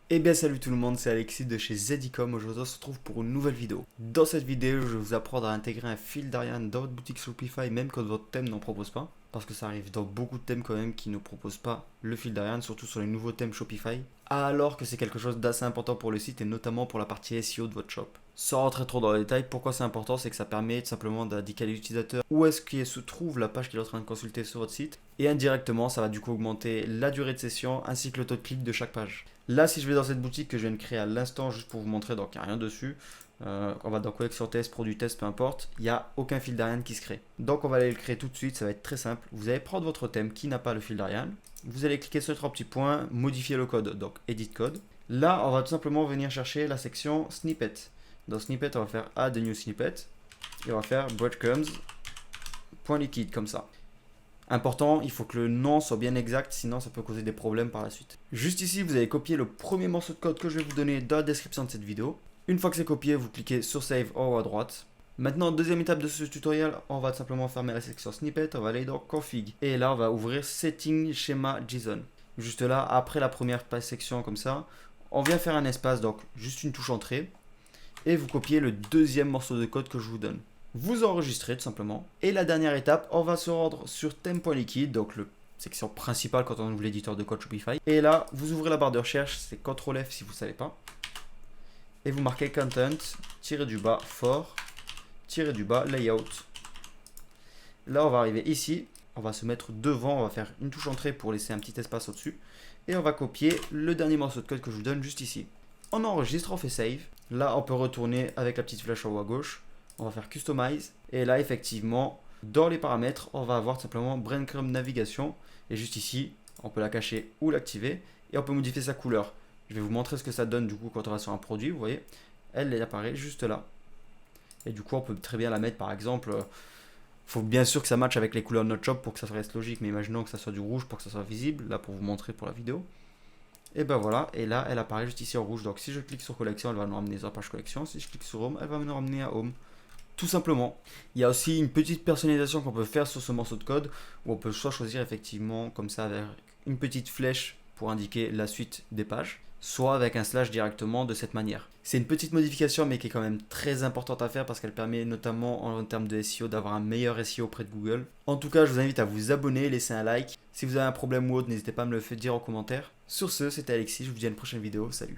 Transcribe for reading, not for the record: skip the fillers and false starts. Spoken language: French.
Eh bien salut tout le monde, c'est Alexis de chez Zedicom. Aujourd'hui on se retrouve pour une nouvelle vidéo. Dans cette vidéo, je vais vous apprendre à intégrer un fil d'Ariane dans votre boutique Shopify même quand votre thème n'en propose pas. Parce que ça arrive dans beaucoup de thèmes quand même qui ne proposent pas le fil d'Ariane, surtout sur les nouveaux thèmes Shopify. Alors que c'est quelque chose d'assez important pour le site et notamment pour la partie SEO de votre shop. Sans rentrer trop dans les détails, pourquoi c'est important, c'est que ça permet tout simplement d'indiquer à l'utilisateur où est-ce qu'il se trouve la page qu'il est en train de consulter sur votre site. Et indirectement, ça va du coup augmenter la durée de session ainsi que le taux de clic de chaque page. Là, si je vais dans cette boutique que je viens de créer à l'instant, juste pour vous montrer, donc il n'y a rien dessus. On va dans collection test, produit test, peu importe. Il n'y a aucun fil d'Ariane qui se crée. Donc on va aller le créer tout de suite, ça va être très simple. Vous allez prendre votre thème qui n'a pas le fil d'Ariane. Vous allez cliquer sur les trois petits points, modifier le code, donc edit code. Là, on va tout simplement venir chercher la section snippet. Dans snippet, on va faire add a new snippet. Et on va faire breadcrumbs, point liquide, comme ça. Important, il faut que le nom soit bien exact, sinon ça peut causer des problèmes par la suite. Juste ici, vous allez copier le premier morceau de code que je vais vous donner dans la description de cette vidéo. Une fois que c'est copié, vous cliquez sur Save en haut à droite. Maintenant, deuxième étape de ce tutoriel, on va tout simplement fermer la section snippet, on va aller dans Config. Et là, on va ouvrir Setting Schema JSON. Juste là, après la première section comme ça, on vient faire un espace, donc juste une touche entrée. Et vous copiez le deuxième morceau de code que je vous donne. Vous enregistrez tout simplement. Et la dernière étape, on va se rendre sur theme.liquide, donc la section principale quand on ouvre l'éditeur de code Shopify. Et là, vous ouvrez la barre de recherche, c'est CTRL F si vous ne savez pas. Et vous marquez content, tiré du bas, for, tiré du bas, layout. Là, on va arriver ici. On va se mettre devant, on va faire une touche entrée pour laisser un petit espace au-dessus. Et on va copier le dernier morceau de code que je vous donne juste ici. On enregistre, on fait save. Là, on peut retourner avec la petite flèche en haut à gauche. On va faire Customize. Et là, effectivement, dans les paramètres, on va avoir tout simplement Breadcrumb Navigation. Et juste ici, on peut la cacher ou l'activer. Et on peut modifier sa couleur. Je vais vous montrer ce que ça donne du coup quand on va sur un produit. Vous voyez, elle apparaît juste là. Et du coup, on peut très bien la mettre par exemple. Faut bien sûr que ça matche avec les couleurs de notre shop pour que ça reste logique. Mais imaginons que ça soit du rouge pour que ça soit visible. Là, pour vous montrer pour la vidéo. Et ben voilà, et là elle apparaît juste ici en rouge. Donc si je clique sur collection, elle va nous ramener sur la page collection. Si je clique sur home, elle va me ramener à home. Tout simplement. Il y a aussi une petite personnalisation qu'on peut faire sur ce morceau de code où on peut soit choisir effectivement comme ça avec une petite flèche pour indiquer la suite des pages, soit avec un slash directement de cette manière. C'est une petite modification mais qui est quand même très importante à faire parce qu'elle permet notamment en termes de SEO d'avoir un meilleur SEO auprès de Google. En tout cas, je vous invite à vous abonner, laisser un like. Si vous avez un problème ou autre, n'hésitez pas à me le faire dire en commentaire. Sur ce, c'était Alexis, je vous dis à une prochaine vidéo, salut.